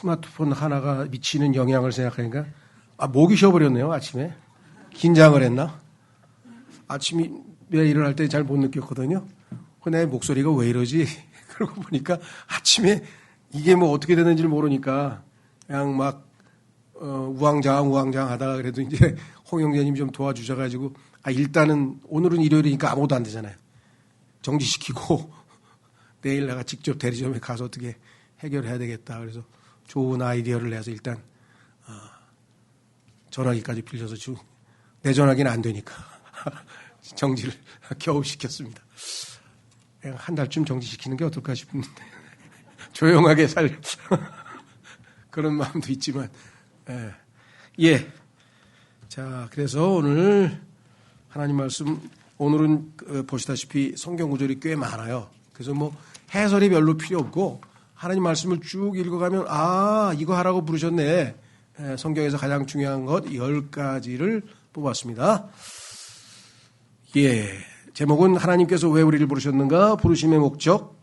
스마트폰 하나가 미치는 영향을 생각하니까 목이 쉬어버렸네요. 아침에 긴장을 했나? 아침에 일어날 때 잘 못 느꼈거든요. 내 목소리가 왜 이러지? 그러고 보니까 아침에 이게 뭐 어떻게 되는지를 모르니까 그냥 막 우왕좌왕 하다가 그래도 이제 홍 형제님 좀 도와주셔가지고 일단은 오늘은 일요일이니까 아무것도 안 되잖아요. 정지시키고 내일 내가 직접 대리점에 가서 어떻게 해결해야 되겠다. 그래서 좋은 아이디어를 내서 일단 전화기까지 빌려서 내 전화기는 안 되니까 정지를 겨우 시켰습니다. 한 달쯤 정지시키는 게 어떨까 싶은데 조용하게 그런 마음도 있지만 예. 자, 그래서 오늘 하나님 말씀 오늘은 보시다시피 성경 구절이 꽤 많아요. 그래서 뭐 해설이 별로 필요 없고 하나님 말씀을 쭉 읽어가면 이거 하라고 부르셨네. 성경에서 가장 중요한 것 10가지를 뽑았습니다. 예. 제목은 하나님께서 왜 우리를 부르셨는가? 부르심의 목적.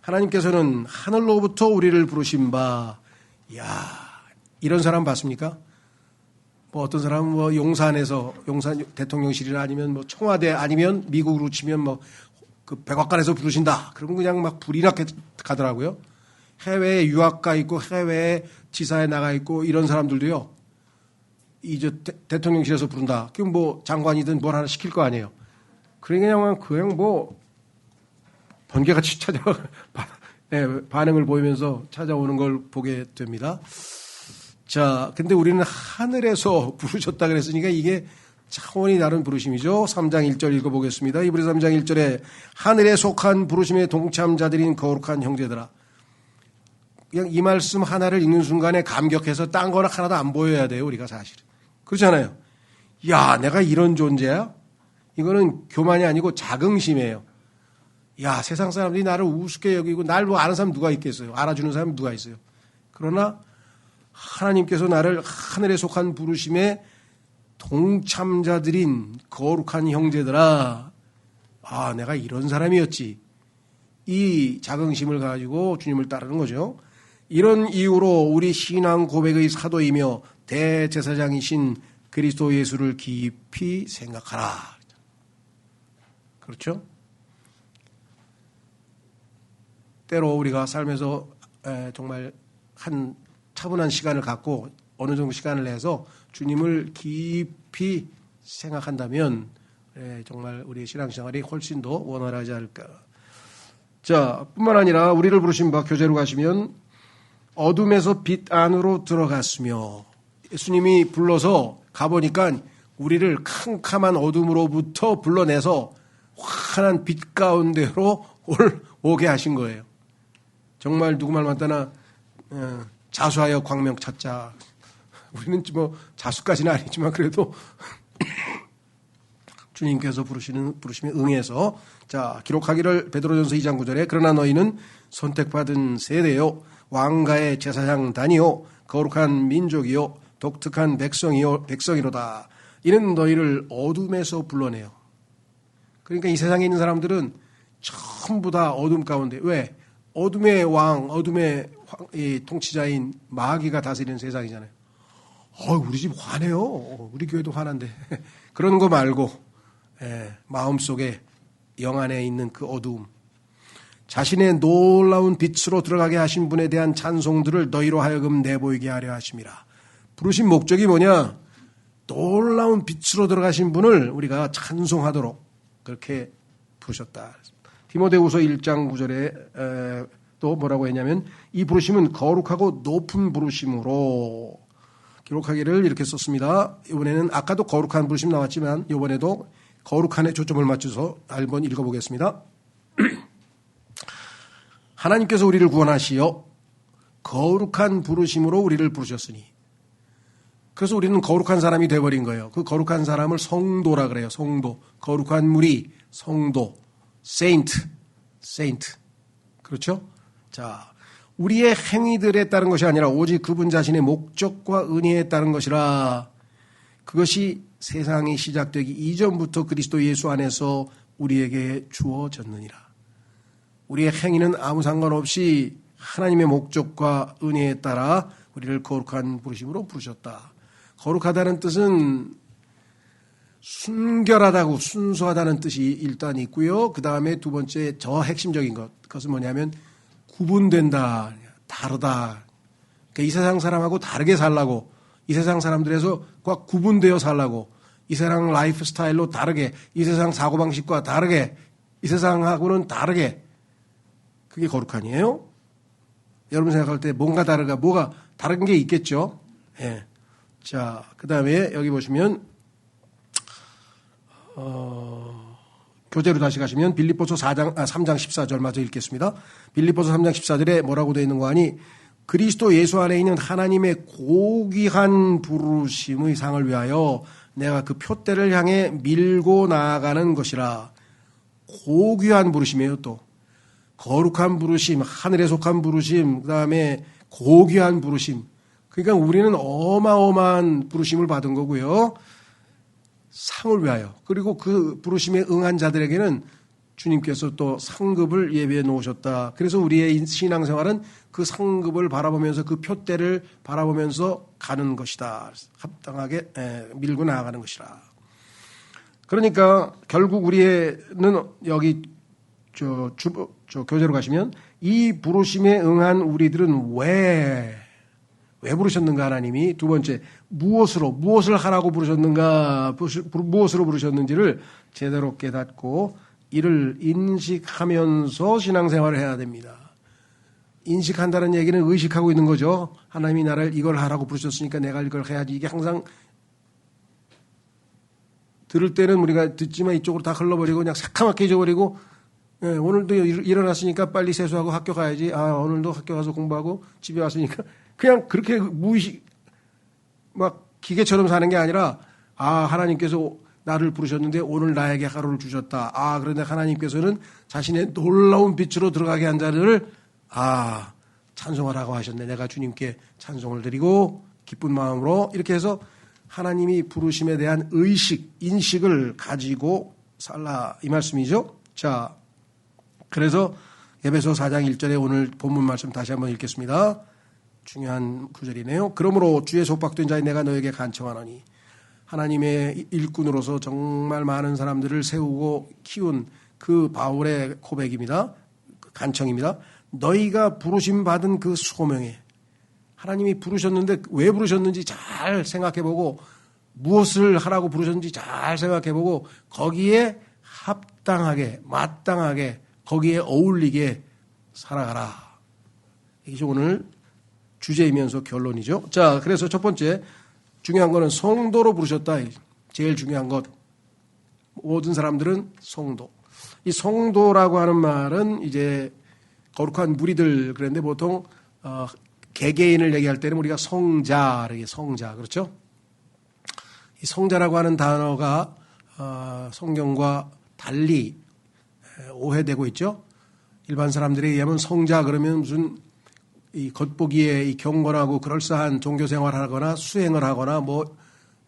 하나님께서는 하늘로부터 우리를 부르신 바. 이런 사람 봤습니까? 뭐 어떤 사람은 뭐 용산 대통령실이나 아니면 뭐 청와대 아니면 미국으로 치면 뭐 그 백악관에서 부르신다. 그러면 그냥 막 불이 나게 가더라고요. 해외에 유학가 있고 해외에 지사에 나가 있고 이런 사람들도요. 이제 대통령실에서 부른다. 그럼 뭐 장관이든 뭘 하나 시킬 거 아니에요. 그냥 뭐 번개같이 반응을 보이면서 찾아오는 걸 보게 됩니다. 자, 근데 우리는 하늘에서 부르셨다 그랬으니까 이게 차원이 다른 부르심이죠. 3장 1절 읽어보겠습니다. 이브리 3장 1절에 하늘에 속한 부르심의 동참자들인 거룩한 형제들아. 그냥 이 말씀 하나를 읽는 순간에 감격해서 딴 거는 하나도 안 보여야 돼요. 우리가 사실은. 그렇잖아요. 내가 이런 존재야? 이거는 교만이 아니고 자긍심이에요. 세상 사람들이 나를 우습게 여기고 날 뭐 아는 사람 누가 있겠어요? 알아주는 사람 누가 있어요? 그러나 하나님께서 나를 하늘에 속한 부르심에 동참자들인 거룩한 형제들아. 내가 이런 사람이었지. 이 자긍심을 가지고 주님을 따르는 거죠. 이런 이유로 우리 신앙 고백의 사도이며 대제사장이신 그리스도 예수를 깊이 생각하라. 그렇죠? 때로 우리가 삶에서 정말 한 차분한 시간을 갖고 어느 정도 시간을 내서 주님을 깊이 생각한다면 정말 우리의 신앙생활이 훨씬 더 원활하지 않을까. 자, 뿐만 아니라 우리를 부르신 바 교제로 가시면 어둠에서 빛 안으로 들어갔으며 예수님이 불러서 가보니까 우리를 캄캄한 어둠으로부터 불러내서 환한 빛 가운데로 오게 하신 거예요. 정말 누구 말 맞다나 자수하여 광명 찾자. 우리는 뭐 자수까지는 아니지만 그래도 주님께서 부르심에 응해서 자 기록하기를 베드로전서 2장 9절에 그러나 너희는 선택받은 세대요 왕가의 제사장단이요 거룩한 민족이요 독특한 백성이로다. 이는 너희를 어둠에서 불러내요. 그러니까 이 세상에 있는 사람들은 전부 다 어둠 가운데 왜? 어둠의 왕, 어둠의 통치자인 마귀가 다스리는 세상이잖아요. 우리 집 화내요. 우리 교회도 화난데. 그런 거 말고 마음속에 영 안에 있는 그 어두움. 자신의 놀라운 빛으로 들어가게 하신 분에 대한 찬송들을 너희로 하여금 내보이게 하려 하심이라. 부르신 목적이 뭐냐? 놀라운 빛으로 들어가신 분을 우리가 찬송하도록 그렇게 부르셨다. 디모데후서 1장 9절에 또 뭐라고 했냐면 이 부르심은 거룩하고 높은 부르심으로 기록하기를 이렇게 썼습니다. 이번에는 아까도 거룩한 부르심 나왔지만 이번에도 거룩한에 초점을 맞춰서 한번 읽어보겠습니다. 하나님께서 우리를 구원하시어 거룩한 부르심으로 우리를 부르셨으니 그래서 우리는 거룩한 사람이 되어버린 거예요. 그 거룩한 사람을 성도라 그래요. 성도. 거룩한 무리, 성도. 세인트. 그렇죠? 자, 우리의 행위들에 따른 것이 아니라 오직 그분 자신의 목적과 은혜에 따른 것이라. 그것이 세상이 시작되기 이전부터 그리스도 예수 안에서 우리에게 주어졌느니라. 우리의 행위는 아무 상관없이 하나님의 목적과 은혜에 따라 우리를 거룩한 부르심으로 부르셨다. 거룩하다는 뜻은 순결하다고 순수하다는 뜻이 일단 있고요. 그 다음에 두 번째 저 핵심적인 그것은 뭐냐면 구분된다, 다르다. 그러니까 이 세상 사람하고 다르게 살라고, 이 세상 사람들에서 꽉 구분되어 살라고, 이 세상 라이프 스타일로 다르게, 이 세상 사고방식과 다르게, 이 세상하고는 다르게. 그게 거룩한이에요. 여러분 생각할 때 뭔가 다르가, 뭐가 다른 게 있겠죠. 예. 자, 그 다음에 여기 보시면 교재로 다시 가시면 빌립보서 3장 14절 마저 읽겠습니다. 빌립보서 3장 14절에 뭐라고 되어 있는 거 아니? 그리스도 예수 안에 있는 하나님의 고귀한 부르심의 상을 위하여 내가 그 표대를 향해 밀고 나아가는 것이라. 고귀한 부르심이에요. 또 거룩한 부르심, 하늘에 속한 부르심, 그 다음에 고귀한 부르심. 그러니까 우리는 어마어마한 부르심을 받은 거고요. 상을 위하여. 그리고 그 부르심에 응한 자들에게는 주님께서 또 상급을 예비해 놓으셨다. 그래서 우리의 신앙생활은 그 상급을 바라보면서 그 표대를 바라보면서 가는 것이다. 합당하게 밀고 나아가는 것이라. 그러니까 결국 우리는 여기 저 교재로 가시면 이 부르심에 응한 우리들은 왜 부르셨는가 하나님이. 두 번째, 무엇을 하라고 부르셨는가, 무엇으로 부르셨는지를 제대로 깨닫고 이를 인식하면서 신앙생활을 해야 됩니다. 인식한다는 얘기는 의식하고 있는 거죠. 하나님이 나를 이걸 하라고 부르셨으니까 내가 이걸 해야지. 이게 항상 들을 때는 우리가 듣지만 이쪽으로 다 흘러버리고 그냥 새카맣게 잊어버리고, 오늘도 일어났으니까 빨리 세수하고 학교 가야지. 오늘도 학교 가서 공부하고 집에 왔으니까 그냥 그렇게 무의식 막 기계처럼 사는 게 아니라 하나님께서 나를 부르셨는데 오늘 나에게 하루를 주셨다. 그런데 하나님께서는 자신의 놀라운 빛으로 들어가게 한 자를 찬송하라고 하셨네. 내가 주님께 찬송을 드리고 기쁜 마음으로 이렇게 해서 하나님이 부르심에 대한 인식을 가지고 살라 이 말씀이죠. 자, 그래서 에베소 4장 1절에 오늘 본문 말씀 다시 한번 읽겠습니다. 중요한 구절이네요. 그러므로 주의 속박된 자인 내가 너에게 간청하노니. 하나님의 일꾼으로서 정말 많은 사람들을 세우고 키운 그 바울의 고백입니다. 간청입니다. 너희가 부르심 받은 그 소명에, 하나님이 부르셨는데 왜 부르셨는지 잘 생각해보고 무엇을 하라고 부르셨는지 잘 생각해보고 거기에 합당하게 마땅하게 거기에 어울리게 살아가라. 이게 오늘 주제이면서 결론이죠. 자, 그래서 첫 번째 중요한 거는 성도로 부르셨다. 제일 중요한 것. 모든 사람들은 성도. 이 성도라고 하는 말은 이제 거룩한 무리들 그런데 보통 개개인을 얘기할 때는 우리가 성자 그렇죠? 이 성자라고 하는 단어가 성경과 달리 오해되고 있죠. 일반 사람들에 의하면 성자 그러면 무슨 이 겉보기에 이 경건하고 그럴싸한 종교 생활을 하거나 수행을 하거나 뭐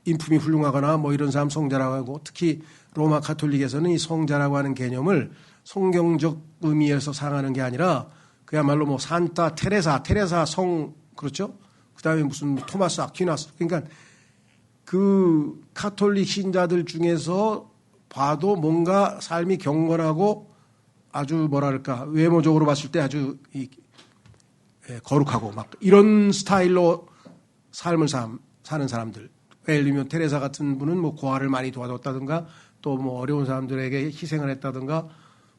인품이 훌륭하거나 뭐 이런 사람 성자라고 하고, 특히 로마 가톨릭에서는 이 성자라고 하는 개념을 성경적 의미에서 사용하는 게 아니라 그야말로 뭐 산타 테레사 성 그렇죠? 그다음에 무슨 토마스 아퀴나스, 그러니까 그 가톨릭 신자들 중에서 봐도 뭔가 삶이 경건하고 아주 뭐랄까 외모적으로 봤을 때 아주 거룩하고 막 이런 스타일로 삶을 사는 사람들. 예를 들면 테레사 같은 분은 뭐 고아를 많이 도와줬다든가 또 뭐 어려운 사람들에게 희생을 했다든가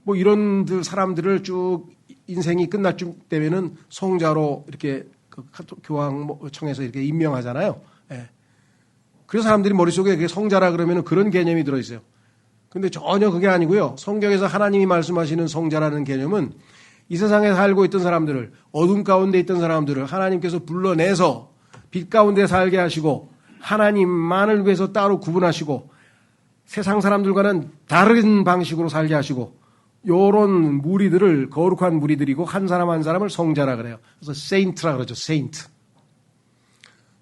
뭐 이런 사람들을 쭉 인생이 끝날 쯤 되면은 성자로 이렇게 그 교황청에서 이렇게 임명하잖아요. 예. 그래서 사람들이 머릿속에 성자라 그러면은 그런 개념이 들어있어요. 근데 전혀 그게 아니고요. 성경에서 하나님이 말씀하시는 성자라는 개념은 이 세상에 살고 있던 사람들을, 어둠 가운데 있던 사람들을 하나님께서 불러내서 빛 가운데 살게 하시고 하나님만을 위해서 따로 구분하시고 세상 사람들과는 다른 방식으로 살게 하시고 요런 무리들을 거룩한 무리들이고 한 사람 한 사람을 성자라 그래요. 그래서 세인트라 그러죠. 세인트.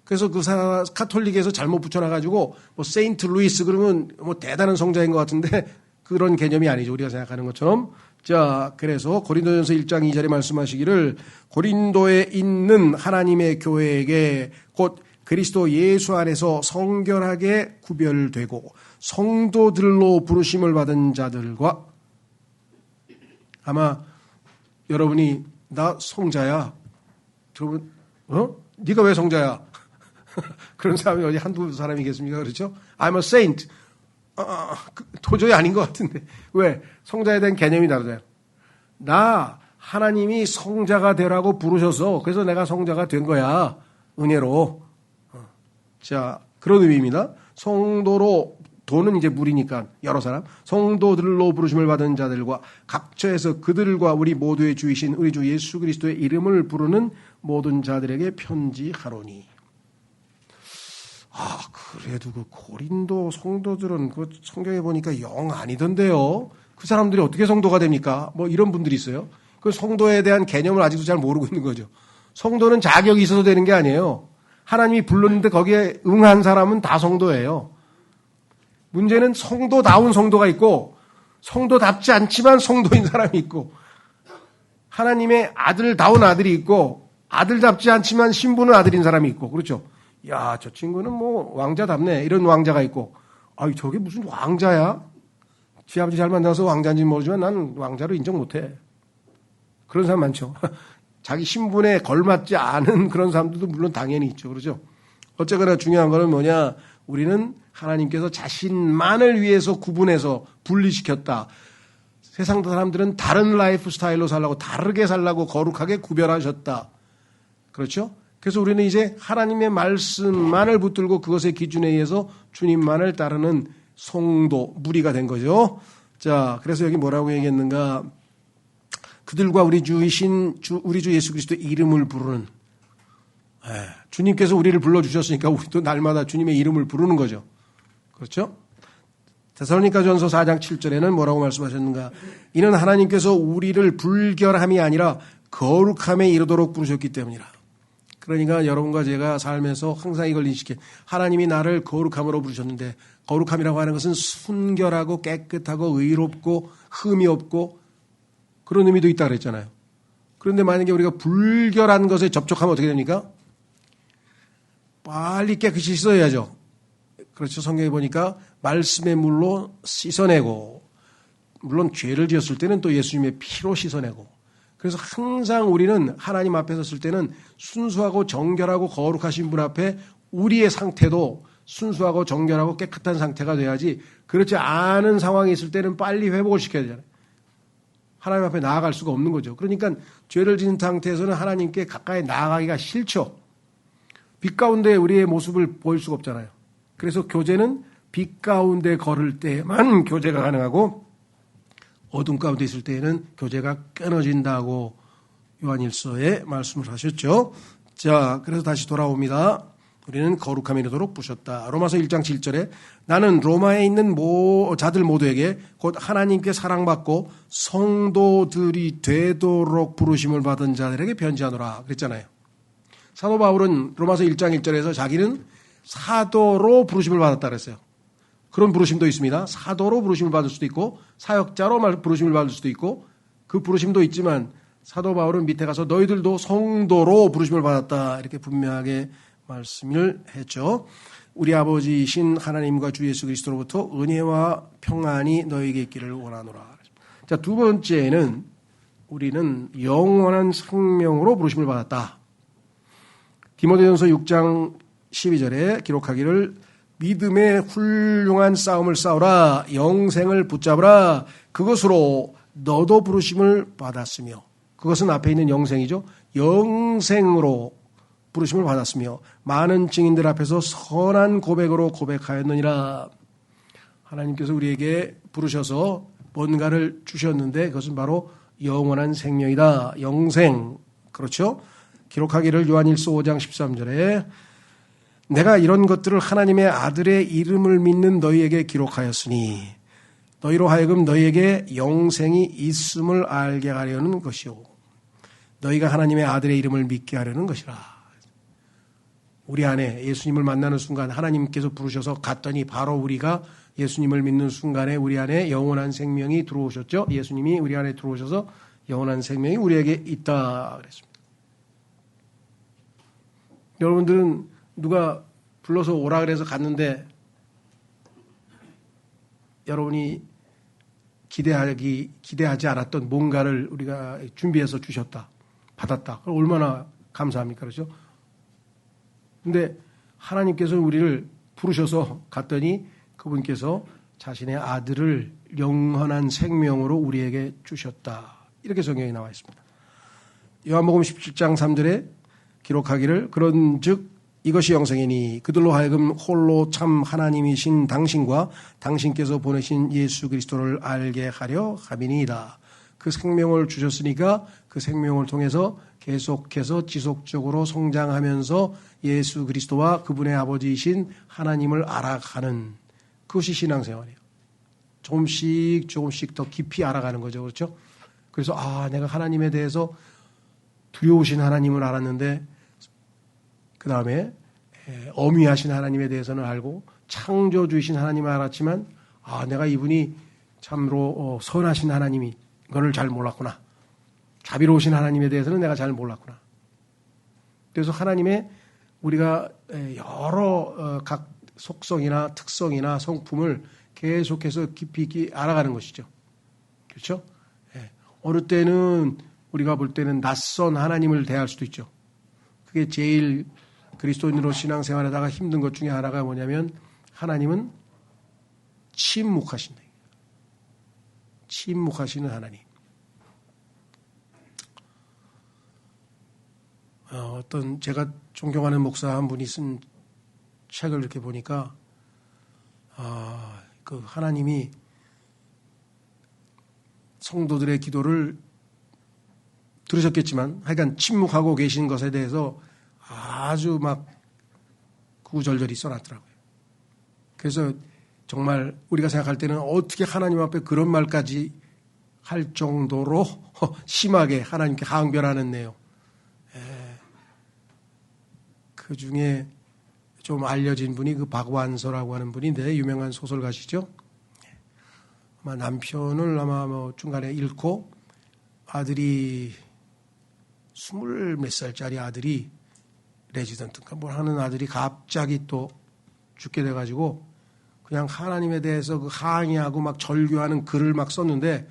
그래서 그 카톨릭에서 잘못 붙여놔가지고 뭐 세인트 루이스 그러면 뭐 대단한 성자인 것 같은데 그런 개념이 아니죠. 우리가 생각하는 것처럼 자, 그래서 고린도전서 1장 2절에 말씀하시기를 고린도에 있는 하나님의 교회에게 곧 그리스도 예수 안에서 성결하게 구별되고 성도들로 부르심을 받은 자들과, 아마 여러분이 나 성자야. 여러분, 네가 왜 성자야? 그런 사람이 어디 한두 사람이겠습니까? 그렇죠? I'm a saint. 도저히 아닌 것 같은데. 왜? 성자에 대한 개념이 다르잖아요. 나 하나님이 성자가 되라고 부르셔서 그래서 내가 성자가 된 거야. 은혜로. 자, 그런 의미입니다. 성도로, 도는 이제 물이니까 여러 사람, 성도들로 부르심을 받은 자들과 각처에서 그들과 우리 모두의 주이신 우리 주 예수 그리스도의 이름을 부르는 모든 자들에게 편지하노니. 그래도 그 고린도 성도들은 그 성경에 보니까 영 아니던데요. 그 사람들이 어떻게 성도가 됩니까? 뭐 이런 분들이 있어요. 그 성도에 대한 개념을 아직도 잘 모르고 있는 거죠. 성도는 자격이 있어서 되는 게 아니에요. 하나님이 불렀는데 거기에 응한 사람은 다 성도예요. 문제는 성도다운 성도가 있고 성도답지 않지만 성도인 사람이 있고 하나님의 아들다운 아들이 있고 아들답지 않지만 신부는 아들인 사람이 있고, 그렇죠? 야, 저 친구는 뭐 왕자답네, 이런 왕자가 있고, 저게 무슨 왕자야? 지 아버지 잘 만나서 왕자인지는 모르지만 난 왕자로 인정 못해. 그런 사람 많죠. 자기 신분에 걸맞지 않은 그런 사람들도 물론 당연히 있죠. 그렇죠? 어쨌거나 중요한 거는 뭐냐? 우리는 하나님께서 자신만을 위해서 구분해서 분리시켰다. 세상 사람들은 다른 라이프 스타일로 살라고, 다르게 살라고 거룩하게 구별하셨다. 그렇죠? 그래서 우리는 이제 하나님의 말씀만을 붙들고 그것의 기준에 의해서 주님만을 따르는 성도, 무리가 된 거죠. 자, 그래서 여기 뭐라고 얘기했는가? 그들과 우리 주 예수 그리스도의 이름을 부르는, 주님께서 우리를 불러주셨으니까 우리도 날마다 주님의 이름을 부르는 거죠. 그렇죠? 데살로니가전서 4장 7절에는 뭐라고 말씀하셨는가? 이는 하나님께서 우리를 불결함이 아니라 거룩함에 이르도록 부르셨기 때문이라. 그러니까 여러분과 제가 삶에서 항상 이걸 인식해. 하나님이 나를 거룩함으로 부르셨는데, 거룩함이라고 하는 것은 순결하고 깨끗하고 의롭고 흠이 없고 그런 의미도 있다 그랬잖아요. 그런데 만약에 우리가 불결한 것에 접촉하면 어떻게 됩니까? 빨리 깨끗이 씻어야죠. 그렇죠. 성경에 보니까 말씀의 물로 씻어내고, 물론 죄를 지었을 때는 또 예수님의 피로 씻어내고. 그래서 항상 우리는 하나님 앞에 섰을 때는 순수하고 정결하고 거룩하신 분 앞에 우리의 상태도 순수하고 정결하고 깨끗한 상태가 돼야지, 그렇지 않은 상황이 있을 때는 빨리 회복을 시켜야 되잖아요. 하나님 앞에 나아갈 수가 없는 거죠. 그러니까 죄를 지은 상태에서는 하나님께 가까이 나아가기가 싫죠. 빛 가운데 우리의 모습을 보일 수가 없잖아요. 그래서 교제는 빛 가운데 걸을 때만 교제가 가능하고 어둠 가운데 있을 때에는 교제가 끊어진다고 요한일서에 말씀을 하셨죠. 자, 그래서 다시 돌아옵니다. 우리는 거룩함에 이르도록 부르셨다. 로마서 1장 7절에 나는 로마에 있는 자들 모두에게 곧 하나님께 사랑받고 성도들이 되도록 부르심을 받은 자들에게 편지하노라 그랬잖아요. 사도 바울은 로마서 1장 1절에서 자기는 사도로 부르심을 받았다 그랬어요. 그런 부르심도 있습니다. 사도로 부르심을 받을 수도 있고 사역자로 부르심을 받을 수도 있고 그 부르심도 있지만 사도 바울은 밑에 가서 너희들도 성도로 부르심을 받았다 이렇게 분명하게 말씀을 했죠. 우리 아버지이신 하나님과 주 예수 그리스도로부터 은혜와 평안이 너에게 있기를 원하노라. 자, 두 번째는 우리는 영원한 생명으로 부르심을 받았다. 디모데전서 6장 12절에 기록하기를 믿음의 훌륭한 싸움을 싸우라 영생을 붙잡으라 그것으로 너도 부르심을 받았으며, 그것은 앞에 있는 영생이죠. 영생으로 부르심을 받았으며 많은 증인들 앞에서 선한 고백으로 고백하였느니라. 하나님께서 우리에게 부르셔서 뭔가를 주셨는데 그것은 바로 영원한 생명이다. 영생. 그렇죠? 기록하기를 요한일서 5장 13절에 내가 이런 것들을 하나님의 아들의 이름을 믿는 너희에게 기록하였으니 너희로 하여금 너희에게 영생이 있음을 알게 하려는 것이요 너희가 하나님의 아들의 이름을 믿게 하려는 것이라. 우리 안에 예수님을 만나는 순간 하나님께서 부르셔서 갔더니 바로 우리가 예수님을 믿는 순간에 우리 안에 영원한 생명이 들어오셨죠. 예수님이 우리 안에 들어오셔서 영원한 생명이 우리에게 있다 그랬습니다. 여러분들은 누가 불러서 오라 그래서 갔는데 여러분이 기대하지 않았던 뭔가를 우리가 준비해서 주셨다, 받았다. 그럼 얼마나 감사합니까? 그렇죠? 근데 하나님께서 우리를 부르셔서 갔더니 그분께서 자신의 아들을 영원한 생명으로 우리에게 주셨다. 이렇게 성경에 나와 있습니다. 요한복음 17장 3절에 기록하기를 그런즉 이것이 영생이니 그들로 하여금 홀로 참 하나님이신 당신과 당신께서 보내신 예수 그리스도를 알게 하려 함이니이다. 그 생명을 주셨으니까 그 생명을 통해서 계속해서 지속적으로 성장하면서 예수 그리스도와 그분의 아버지이신 하나님을 알아가는 그것이 신앙생활이에요. 조금씩 더 깊이 알아가는 거죠. 그렇죠? 그래서 내가 하나님에 대해서 두려우신 하나님을 알았는데 그 다음에 어미하신 하나님에 대해서는 알고 창조주이신 하나님을 알았지만 내가 이분이 참으로 선하신 하나님이 이거를 잘 몰랐구나. 자비로우신 하나님에 대해서는 내가 잘 몰랐구나. 그래서 하나님의 우리가 여러 각 속성이나 특성이나 성품을 계속해서 깊이 알아가는 것이죠. 그렇죠? 어느 때는 우리가 볼 때는 낯선 하나님을 대할 수도 있죠. 그게 제일 그리스도인으로 신앙생활하다가 힘든 것 중에 하나가 뭐냐면 하나님은 침묵하신다. 침묵하시는 하나님. 어떤 제가 존경하는 목사 한 분이 쓴 책을 이렇게 보니까 그 하나님이 성도들의 기도를 들으셨겠지만 하여간 침묵하고 계신 것에 대해서 아주 막 구구절절히 써놨더라고요. 그래서 정말 우리가 생각할 때는 어떻게 하나님 앞에 그런 말까지 할 정도로 심하게 하나님께 항변하는 내용. 그 중에 좀 알려진 분이 그 박완서라고 하는 분인데 유명한 소설가시죠. 아마 남편을 중간에 잃고 아들이 20몇 살짜리 아들이 레지던트인가 뭘 하는 아들이 갑자기 또 죽게 돼가지고 그냥 하나님에 대해서 그 항의하고 막 절규하는 글을 막 썼는데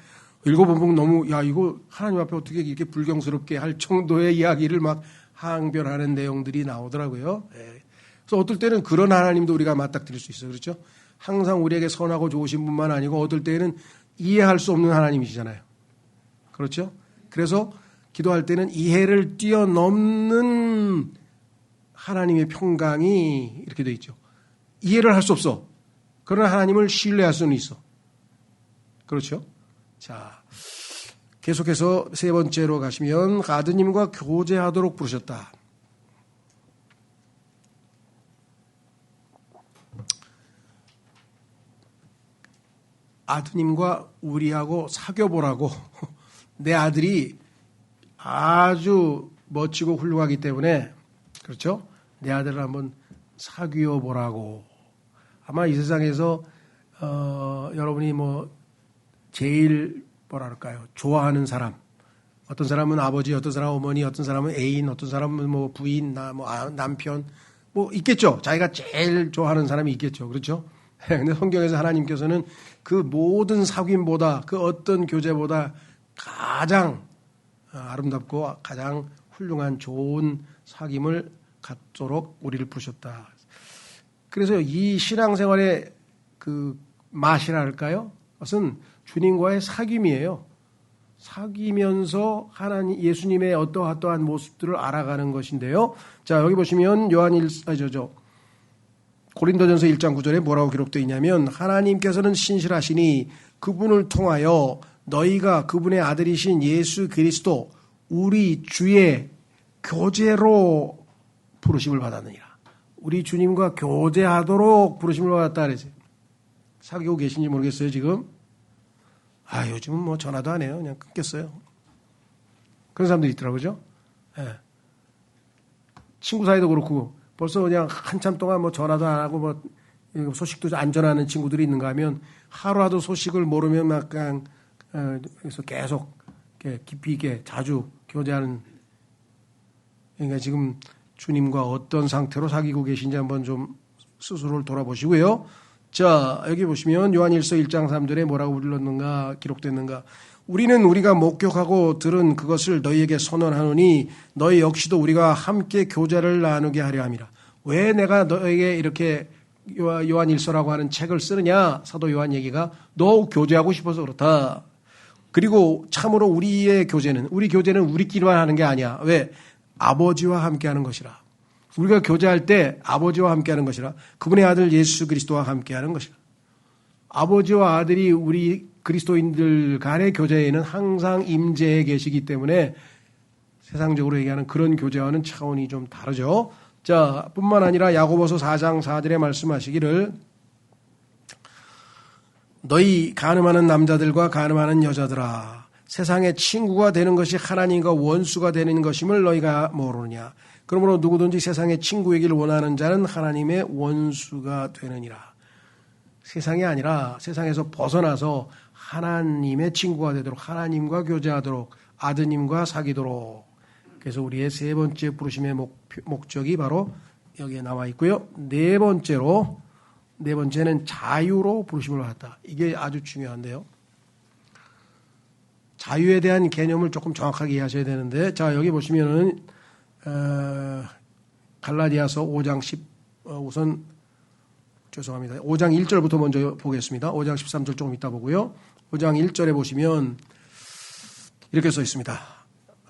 읽어보면 너무 이거 하나님 앞에 어떻게 이렇게 불경스럽게 할 정도의 이야기를 막 항변하는 내용들이 나오더라고요. 그래서 어떨 때는 그런 하나님도 우리가 맞닥뜨릴 수 있어요. 그렇죠? 항상 우리에게 선하고 좋으신 분만 아니고 어떨 때는 이해할 수 없는 하나님이시잖아요. 그렇죠? 그래서 기도할 때는 이해를 뛰어넘는 하나님의 평강이 이렇게 되어 있죠. 이해를 할 수 없어. 그러나 하나님을 신뢰할 수는 있어. 그렇죠? 자, 계속해서 세 번째로 가시면 아드님과 교제하도록 부르셨다. 아드님과 우리하고 사귀어보라고 내 아들이 아주 멋지고 훌륭하기 때문에 그렇죠? 내 아들을 한번 사귀어보라고. 아마 이 세상에서 여러분이 제일 뭐랄까요? 좋아하는 사람. 어떤 사람은 아버지, 어떤 사람은 어머니, 어떤 사람은 애인, 어떤 사람은 부인, 남편 있겠죠. 자기가 제일 좋아하는 사람이 있겠죠. 그렇죠? 근데 성경에서 하나님께서는 그 모든 사귐보다 그 어떤 교제보다 가장 아름답고 가장 훌륭한 좋은 사귐을 갖도록 우리를 부르셨다. 그래서 이 신앙생활의 그 맛이라 할까요? 그것은 주님과의 사귐이에요. 사귀면서 하나님 예수님의 어떠한 모습들을 알아가는 것인데요. 자, 여기 보시면 고린도전서 1장 9절에 뭐라고 기록되어 있냐면 하나님께서는 신실하시니 그분을 통하여 너희가 그분의 아들이신 예수 그리스도 우리 주의 교제로 부르심을 받았느니라. 우리 주님과 교제하도록 부르심을 받았다 그랬어요. 사귀고 계신지 모르겠어요 지금. 요즘은 전화도 안 해요. 그냥 끊겼어요. 그런 사람들이 있더라고요. 그죠? 친구 사이도 그렇고 벌써 그냥 한참 동안 뭐 전화도 안 하고 뭐 소식도 안 전하는 친구들이 있는가 하면 하루라도 소식을 모르면 막 그냥 그래서 계속 깊이 있게 자주 교제하는. 그러니까 지금 주님과 어떤 상태로 사귀고 계신지 한번 좀 스스로를 돌아보시고요. 자, 여기 보시면 요한일서 1장 3절에 뭐라고 불렀는가 기록됐는가. 우리는 우리가 목격하고 들은 그것을 너희에게 선언하노니 너희 역시도 우리가 함께 교제를 나누게 하려 함이라. 왜 내가 너에게 이렇게 요한일서라고 하는 책을 쓰느냐. 사도 요한 얘기가 너 교제하고 싶어서 그렇다. 그리고 참으로 우리 교제는 우리끼리만 하는 게 아니야. 왜? 아버지와 함께 하는 것이라. 우리가 교제할 때 아버지와 함께 하는 것이라. 그분의 아들 예수 그리스도와 함께 하는 것이라. 아버지와 아들이 우리 그리스도인들 간의 교제에는 항상 임재해 계시기 때문에 세상적으로 얘기하는 그런 교제와는 차원이 좀 다르죠. 자, 뿐만 아니라 야고보서 4장 4절에 말씀하시기를 너희 간음하는 남자들과 간음하는 여자들아 세상의 친구가 되는 것이 하나님과 원수가 되는 것임을 너희가 모르느냐. 그러므로 누구든지 세상의 친구이기를 원하는 자는 하나님의 원수가 되느니라. 세상이 아니라 세상에서 벗어나서 하나님의 친구가 되도록 하나님과 교제하도록 아드님과 사귀도록. 그래서 우리의 세 번째 부르심의 목적이 바로 여기에 나와 있고요. 네 번째는 자유로 부르심을 받았다. 이게 아주 중요한데요. 자유에 대한 개념을 조금 정확하게 이해하셔야 되는데, 자, 여기 보시면은, 갈라디아서 5장 5장 1절부터 먼저 보겠습니다. 5장 13절 조금 이따 보고요. 5장 1절에 보시면 이렇게 써 있습니다.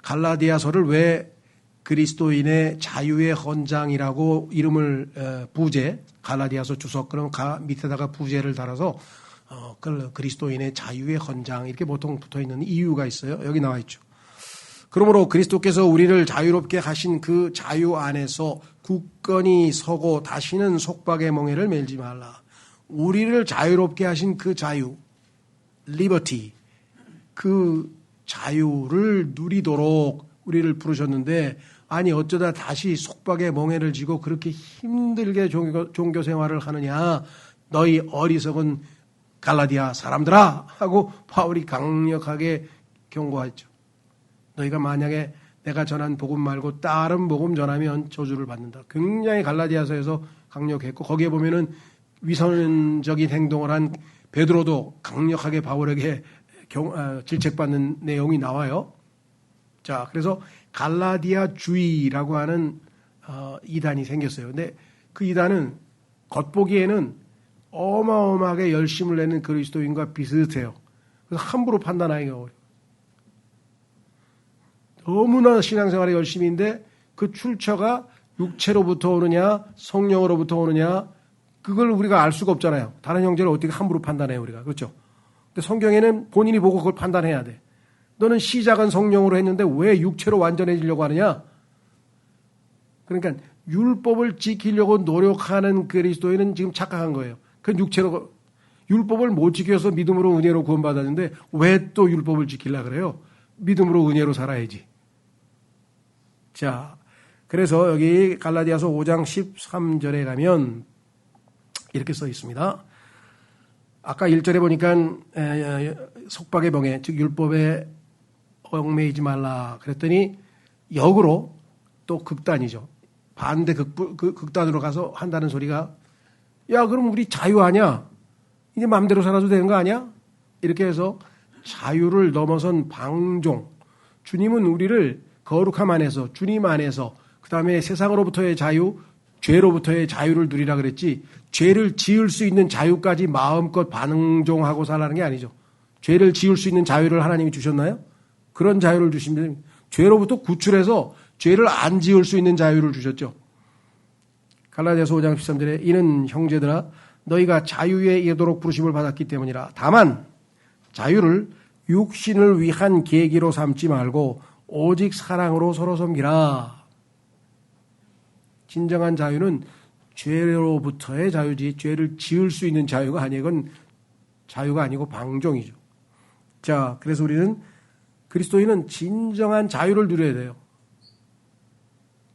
갈라디아서를 왜 그리스도인의 자유의 헌장이라고 이름을 부제, 갈라디아서 주석, 그럼 밑에다가 부제를 달아서 그리스도인의 자유의 헌장 이렇게 보통 붙어 있는 이유가 있어요. 여기 나와 있죠. 그러므로 그리스도께서 우리를 자유롭게 하신 그 자유 안에서 굳건히 서고 다시는 속박의 멍에를 매지 말라. 우리를 자유롭게 하신 그 자유, liberty, 그 자유를 누리도록 우리를 부르셨는데 아니 어쩌다 다시 속박의 멍에를 지고 그렇게 힘들게 종교 생활을 하느냐. 너희 어리석은 갈라디아 사람들아 하고 바울이 강력하게 경고했죠. 너희가 만약에 내가 전한 복음 말고 다른 복음 전하면 저주를 받는다. 굉장히 갈라디아서에서 강력했고 거기에 보면은 위선적인 행동을 한 베드로도 강력하게 바울에게 질책받는 내용이 나와요. 자, 그래서 갈라디아주의라고 하는 이단이 생겼어요. 근데 그 이단은 겉보기에는 어마어마하게 열심을 내는 그리스도인과 비슷해요. 그래서 함부로 판단하기가 어려워요. 너무나 신앙생활에 열심인데 그 출처가 육체로부터 오느냐 성령으로부터 오느냐 그걸 우리가 알 수가 없잖아요. 다른 형제를 어떻게 함부로 판단해요 우리가. 그렇죠? 근데 성경에는 본인이 보고 그걸 판단해야 돼. 너는 시작은 성령으로 했는데 왜 육체로 완전해지려고 하느냐? 그러니까 율법을 지키려고 노력하는 그리스도인은 지금 착각한 거예요. 그 육체로 율법을 못 지켜서 믿음으로 은혜로 구원받았는데 왜 또 율법을 지키려고 그래요? 믿음으로 은혜로 살아야지. 자, 그래서 여기 갈라디아서 5장 13절에 가면 이렇게 써 있습니다. 아까 1절에 보니까 속박의 멍에 즉 율법에 얽매이지 말라 그랬더니 역으로 또 극단이죠. 반대 극단으로 가서 한다는 소리가 야 그럼 우리 자유하냐? 이제 마음대로 살아도 되는 거 아니야? 이렇게 해서 자유를 넘어선 방종. 주님은 우리를 거룩함 안에서 주님 안에서 그다음에 세상으로부터의 자유, 죄로부터의 자유를 누리라 그랬지 죄를 지을 수 있는 자유까지 마음껏 방종하고 살라는 게 아니죠. 죄를 지을 수 있는 자유를 하나님이 주셨나요? 그런 자유를 주시면 죄로부터 구출해서 죄를 안 지을 수 있는 자유를 주셨죠. 갈라디아서 5장 13절에 이는 형제들아 너희가 자유에 이르도록 부르심을 받았기 때문이라. 다만 자유를 육신을 위한 계기로 삼지 말고 오직 사랑으로 서로 섬기라. 진정한 자유는 죄로부터의 자유지 죄를 지을 수 있는 자유가 아니고 이건 자유가 아니고 방종이죠. 자, 그래서 우리는 그리스도인은 진정한 자유를 누려야 돼요.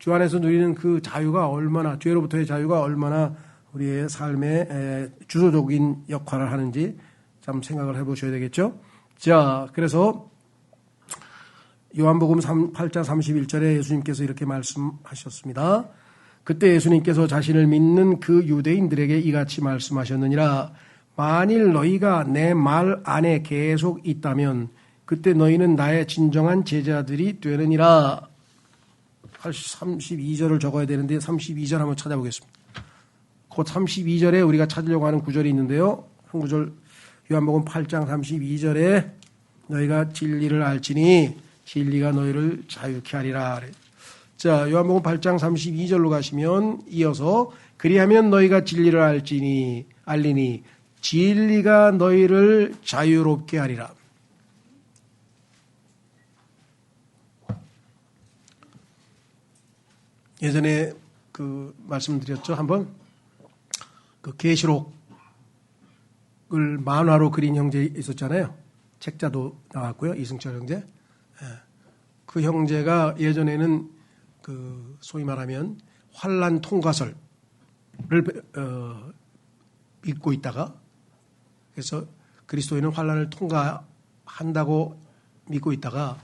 주 안에서 누리는 그 자유가 얼마나, 죄로부터의 자유가 얼마나 우리의 삶에 주도적인 역할을 하는지 참 생각을 해보셔야 되겠죠. 자, 그래서 요한복음 8장 31절에 예수님께서 이렇게 말씀하셨습니다. 그때 예수님께서 자신을 믿는 그 유대인들에게 이같이 말씀하셨느니라. 만일 너희가 내 말 안에 계속 있다면 그때 너희는 나의 진정한 제자들이 되느니라. 32절을 적어야 되는데 32절 한번 찾아보겠습니다. 곧 32절에 우리가 찾으려고 하는 구절이 있는데요. 한 구절, 요한복음 8장 32절에 너희가 진리를 알지니 진리가 너희를 자유케 하리라. 자, 요한복음 8장 32절로 가시면 이어서 그리하면 너희가 진리를 알리니 진리가 너희를 자유롭게 하리라. 예전에 그 말씀드렸죠. 한번 그 계시록을 만화로 그린 형제 있었잖아요. 책자도 나왔고요. 이승철 형제. 그 형제가 예전에는 그 소위 말하면 환란 통과설을 믿고 있다가, 그래서 그리스도인은 환란을 통과한다고 믿고 있다가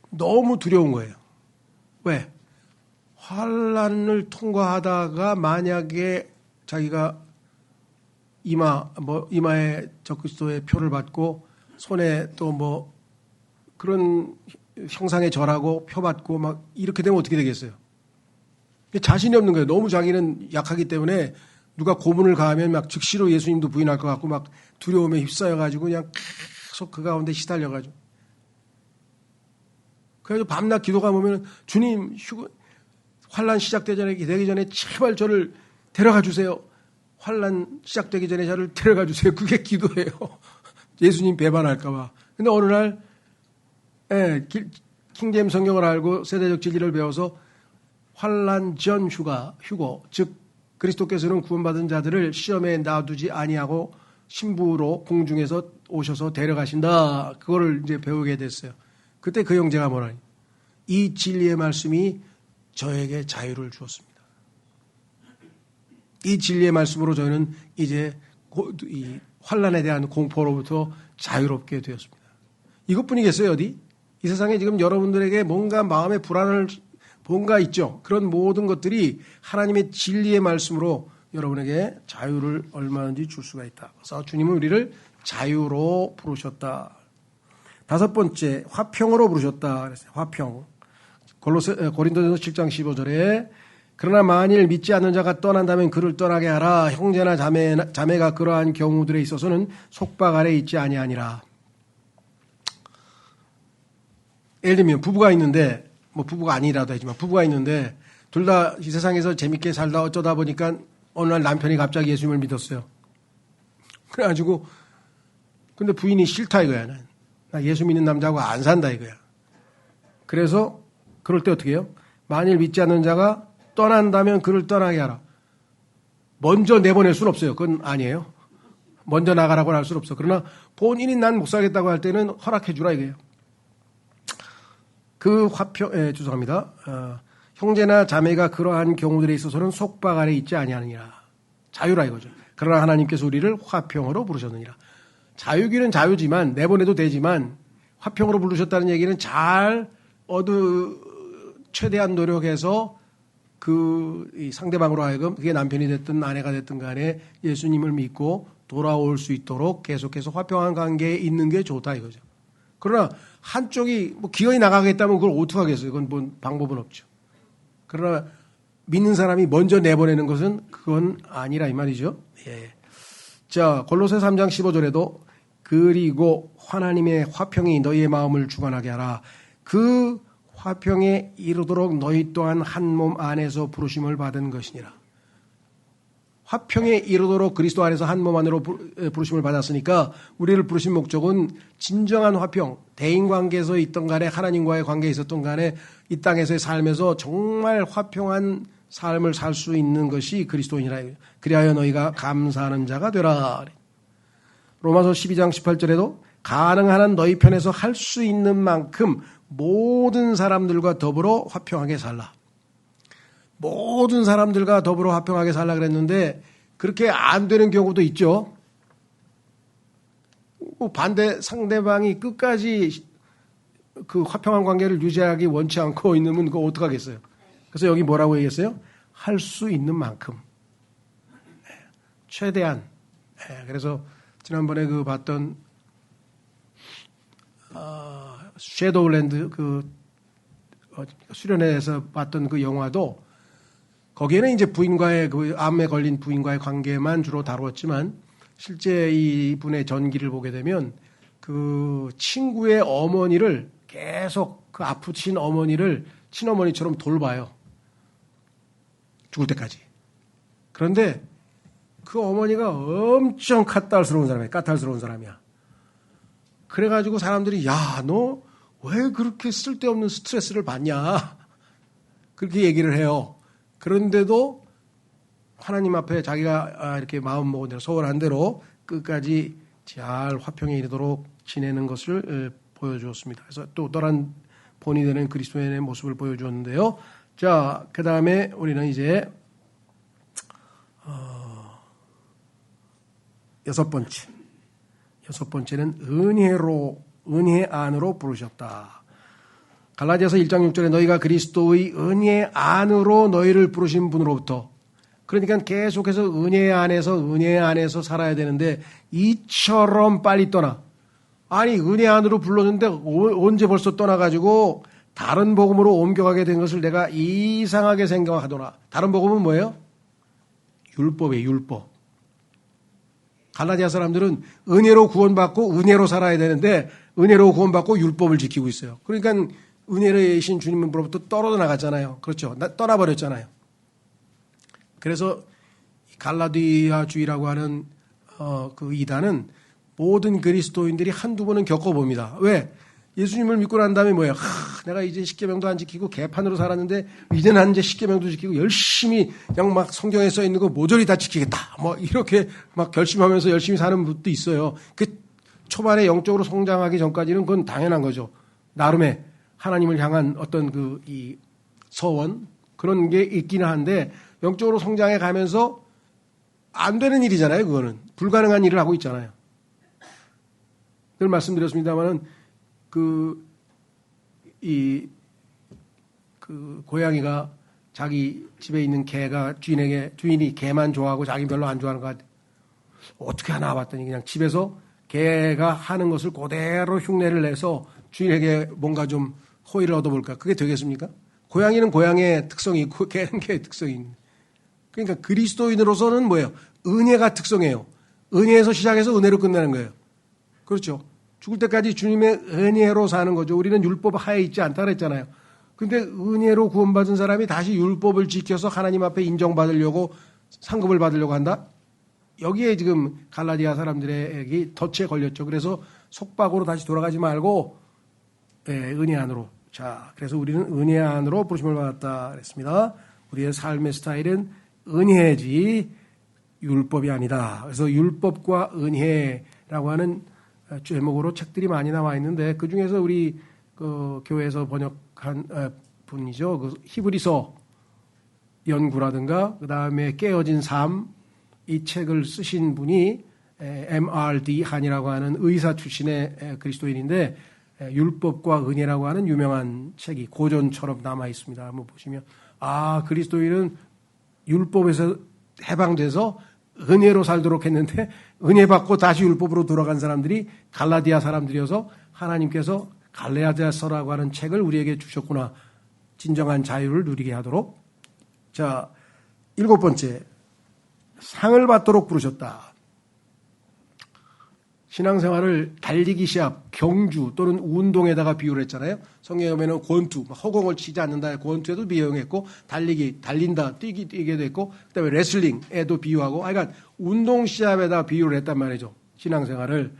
너무 두려운 거예요. 왜? 환란을 통과하다가 만약에 자기가 이마에 적그리스도의 표를 받고 손에 또 뭐 그런 형상에 절하고 표 받고 막 이렇게 되면 어떻게 되겠어요? 자신이 없는 거예요. 너무 자기는 약하기 때문에 누가 고문을 가하면 막 즉시로 예수님도 부인할 것 같고 막 두려움에 휩싸여가지고 그냥 계속 그 가운데 시달려가지고. 그래서 밤낮 기도가 보면 주님 환란 시작되기 전에 제발 저를 데려가 주세요. 환란 시작되기 전에 저를 데려가 주세요. 그게 기도예요. 예수님 배반할까 봐. 근데 어느 날 킹제임 성경을 알고 세대적 진리를 배워서 환란 전 휴고, 즉 그리스도께서는 구원받은 자들을 시험에 놔두지 아니하고 신부로 공중에서 오셔서 데려가신다. 그거를 이제 배우게 됐어요. 그때 그 형제가 뭐라니? 이 진리의 말씀이 저에게 자유를 주었습니다. 이 진리의 말씀으로 저는 이제 이 환란에 대한 공포로부터 자유롭게 되었습니다. 이것뿐이겠어요, 어디? 이 세상에 지금 여러분들에게 뭔가 마음의 불안을 뭔가 있죠. 그런 모든 것들이 하나님의 진리의 말씀으로 여러분에게 자유를 얼마든지 줄 수가 있다. 그래서 주님은 우리를 자유로 부르셨다. 다섯 번째, 화평으로 부르셨다. 그랬어요. 화평. 고린도전서 7장 15절에 그러나 만일 믿지 않는 자가 떠난다면 그를 떠나게 하라. 형제나 자매가 그러한 경우들에 있어서는 속박 아래 있지 아니하니라. 예를 들면 부부가 있는데, 뭐 부부가 아니라도 하지만 부부가 있는데 둘 다 이 세상에서 재밌게 살다 어쩌다 보니까 어느 날 남편이 갑자기 예수님을 믿었어요. 그래가지고 근데 부인이 싫다 이거야. 나 예수 믿는 남자하고 안 산다 이거야. 그래서 그럴 때 어떻게 해요? 만일 믿지 않는 자가 떠난다면 그를 떠나게 하라. 먼저 내보낼 수는 없어요. 그건 아니에요. 먼저 나가라고 할 수는 없어. 그러나 본인이 난 못 살겠다고 할 때는 허락해 주라 이거예요. 그 죄송합니다. 형제나 자매가 그러한 경우들에 있어서는 속박 아래 있지 아니하느니라. 자유라 이거죠. 그러나 하나님께서 우리를 화평으로 부르셨느니라. 자유기는 자유지만 내보내도 되지만 화평으로 부르셨다는 얘기는 잘 최대한 노력해서 이 상대방으로 하여금 그게 남편이 됐든 아내가 됐든 간에 예수님을 믿고 돌아올 수 있도록 계속해서 화평한 관계에 있는 게 좋다 이거죠. 그러나 한쪽이 뭐 기어이 나가겠다면 그걸 어떻게 하겠어요? 그건 뭐 방법은 없죠. 그러나 믿는 사람이 먼저 내보내는 것은 그건 아니라 이 말이죠. 예. 자, 골로새 3장 15절에도 그리고 하나님의 화평이 너희의 마음을 주관하게 하라. 그 화평에 이르도록 너희 또한 한 몸 안에서 부르심을 받은 것이니라. 화평에 이르도록 그리스도 안에서 한 몸 안으로 부르심을 받았으니까 우리를 부르신 목적은 진정한 화평, 대인관계에서 있던 간에 하나님과의 관계에 있었던 간에 이 땅에서의 삶에서 정말 화평한 삶을 살 수 있는 것이 그리스도인이라. 그리하여 너희가 감사하는 자가 되라. 로마서 12장 18절에도 가능한 한 너희 편에서 할 수 있는 만큼 모든 사람들과 더불어 화평하게 살라. 모든 사람들과 더불어 화평하게 살라 그랬는데 그렇게 안 되는 경우도 있죠. 상대방이 끝까지 그 화평한 관계를 유지하기 원치 않고 있으면 그거 어떡하겠어요. 그래서 여기 뭐라고 얘기했어요? 할 수 있는 만큼. 최대한. 그래서 지난번에 그 봤던 섀도우랜드 수련회에서 봤던 그 영화도 거기에는 이제 부인과의 그 암에 걸린 부인과의 관계만 주로 다루었지만 실제 이분의 전기를 보게 되면 그 친구의 어머니를 계속 그 아프신 어머니를 친어머니처럼 돌봐요. 죽을 때까지. 그런데 그 어머니가 엄청 까탈스러운 사람이야. 그래가지고 사람들이 야, 너 왜 그렇게 쓸데없는 스트레스를 받냐. 그렇게 얘기를 해요. 그런데도 하나님 앞에 자기가 이렇게 마음 먹은 대로 소원한 대로 끝까지 잘 화평에 이르도록 지내는 것을 보여주었습니다. 그래서 또 다른 본이 되는 그리스도인의 모습을 보여주었는데요. 자, 그 다음에 우리는 이제 여섯 번째는 은혜 안으로 부르셨다. 갈라디아서 1장 6절에 너희가 그리스도의 은혜 안으로 너희를 부르신 분으로부터, 그러니까 계속해서 은혜 안에서 살아야 되는데 이처럼 빨리 떠나. 아니 은혜 안으로 불렀는데 언제 벌써 떠나가지고 다른 복음으로 옮겨가게 된 것을 내가 이상하게 생각하더라. 다른 복음은 뭐예요? 율법이에요. 율법. 갈라디아 사람들은 은혜로 구원받고 은혜로 살아야 되는데 은혜로 구원받고 율법을 지키고 있어요. 그러니까 은혜로이신 주님으로부터 떨어져 나갔잖아요. 그렇죠. 떠나버렸잖아요. 그래서 갈라디아주의라고 하는 그 이단은 모든 그리스도인들이 한두 번은 겪어봅니다. 왜? 예수님을 믿고 난 다음에 뭐예요? 내가 이제 십계명도 안 지키고 개판으로 살았는데 이제는 이제 십계명도 지키고 열심히 그냥 막 성경에 써 있는 거 모조리 다 지키겠다. 뭐 이렇게 막 결심하면서 열심히 사는 분도 있어요. 그 초반에 영적으로 성장하기 전까지는 그건 당연한 거죠. 나름의 하나님을 향한 어떤 이 서원 그런 게 있기는 한데 영적으로 성장해 가면서 안 되는 일이잖아요. 그거는 불가능한 일을 하고 있잖아요. 늘 말씀드렸습니다만은 고양이가 자기 집에 있는 개가 주인이 개만 좋아하고 자기 별로 안 좋아하는 것 같아. 어떻게 하나 봤더니 그냥 집에서 개가 하는 것을 그대로 흉내를 내서 주인에게 뭔가 좀 호의를 얻어볼까. 그게 되겠습니까? 고양이는 고양이의 특성이 있고 개는 개의 특성이 있는. 그러니까 그리스도인으로서는 뭐예요? 은혜가 특성이에요. 은혜에서 시작해서 은혜로 끝나는 거예요. 그렇죠. 죽을 때까지 주님의 은혜로 사는 거죠. 우리는 율법 하에 있지 않다 그랬잖아요. 그런데 은혜로 구원받은 사람이 다시 율법을 지켜서 하나님 앞에 인정받으려고 상급을 받으려고 한다? 여기에 지금 갈라디아 사람들에게 덫에 걸렸죠. 그래서 속박으로 다시 돌아가지 말고 은혜 안으로. 자, 그래서 우리는 은혜 안으로 부르심을 받았다 그랬습니다. 우리의 삶의 스타일은 은혜지 율법이 아니다. 그래서 율법과 은혜라고 하는 제목으로 책들이 많이 나와 있는데 그 중에서 우리 교회에서 번역한 분이죠. 그 히브리서 연구라든가 그 다음에 깨어진 삶 이 책을 쓰신 분이 MRD 한이라고 하는 의사 출신의 그리스도인인데 율법과 은혜라고 하는 유명한 책이 고전처럼 남아 있습니다. 한번 보시면 그리스도인은 율법에서 해방돼서 은혜로 살도록 했는데 은혜 받고 다시 율법으로 돌아간 사람들이 갈라디아 사람들이어서 하나님께서 갈라디아서라고 하는 책을 우리에게 주셨구나. 진정한 자유를 누리게 하도록. 자, 7번째. 상을 받도록 부르셨다. 신앙생활을 달리기 시합, 경주 또는 운동에다가 비유를 했잖아요. 성경에 보면 권투, 허공을 치지 않는다. 권투에도 비유했고 달리기, 달린다, 뛰게도 했고 그다음에 레슬링에도 비유하고 그러니까 운동 시합에다 비유를 했단 말이죠. 신앙생활을.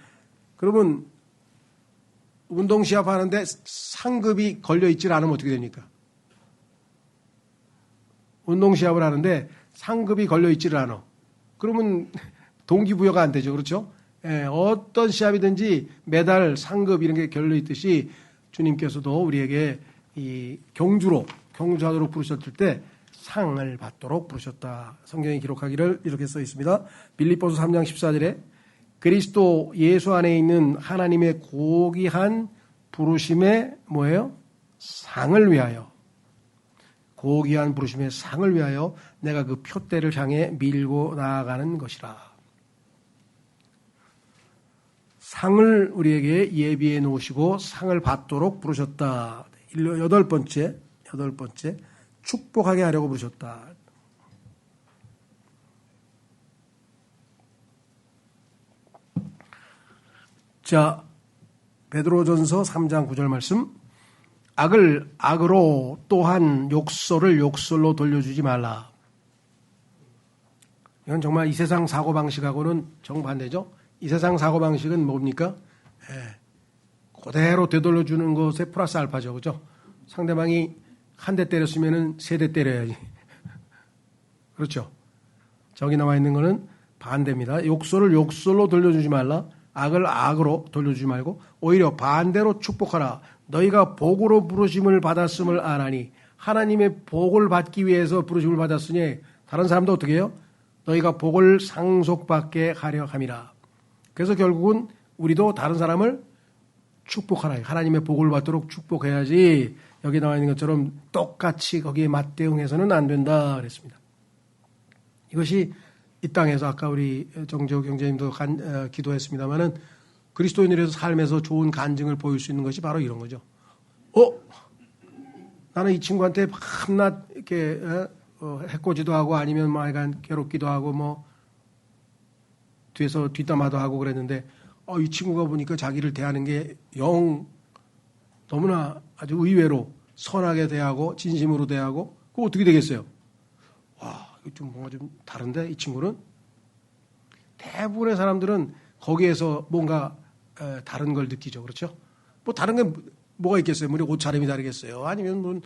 그러면 운동 시합 하는데 상급이 걸려 있질 않으면 어떻게 됩니까? 운동 시합을 하는데 상급이 걸려 있지를 않아. 그러면 동기부여가 안 되죠. 그렇죠? 어떤 시합이든지 메달, 상급 이런 게 걸려 있듯이 주님께서도 우리에게 이 경주하도록 부르셨을 때 상을 받도록 부르셨다. 성경에 기록하기를 이렇게 써 있습니다. 빌립보서 3장 14절에 그리스도 예수 안에 있는 하나님의 고귀한 부르심의 뭐예요? 상을 위하여, 고귀한 부르심의 상을 위하여 내가 그 표대를 향해 밀고 나아가는 것이라. 상을 우리에게 예비해 놓으시고 상을 받도록 부르셨다. 여덟 번째 축복하게 하려고 부르셨다. 자, 베드로전서 3장 9절 말씀. 악을 악으로 또한 욕설을 욕설로 돌려주지 말라. 이건 정말 이 세상 사고방식하고는 정반대죠. 이 세상 사고방식은 뭡니까? 그대로 되돌려주는 것에 플러스 알파죠. 그죠? 상대방이 한 대 때렸으면 세 대 때려야지. 그렇죠? 저기 나와 있는 거는 반대입니다. 욕설을 욕설로 돌려주지 말라. 악을 악으로 돌려주지 말고 오히려 반대로 축복하라. 너희가 복으로 부르심을 받았음을 아나니, 하나님의 복을 받기 위해서 부르심을 받았으니 다른 사람도 어떻게 해요? 너희가 복을 상속받게 하려 함이라. 그래서 결국은 우리도 다른 사람을 축복하라. 하나님의 복을 받도록 축복해야지 여기 나와 있는 것처럼 똑같이 거기에 맞대응해서는 안 된다 그랬습니다. 이것이 이 땅에서 아까 우리 정재호 경제님도 기도했습니다마는 그리스도인으로서 삶에서 좋은 간증을 보일 수 있는 것이 바로 이런 거죠. 나는 이 친구한테 밤낮 이렇게 해코지도 하고 아니면 뭐 약간 괴롭기도 하고 뭐 뒤에서 뒷담화도 하고 그랬는데 이 친구가 보니까 자기를 대하는 게 영 너무나 아주 의외로 선하게 대하고 진심으로 대하고 그거 어떻게 되겠어요? 와, 좀 뭔가 좀 다른데 이 친구는? 대부분의 사람들은 거기에서 뭔가 다른 걸 느끼죠. 그렇죠? 뭐 다른 게 뭐가 있겠어요? 우리 옷차림이 다르겠어요? 아니면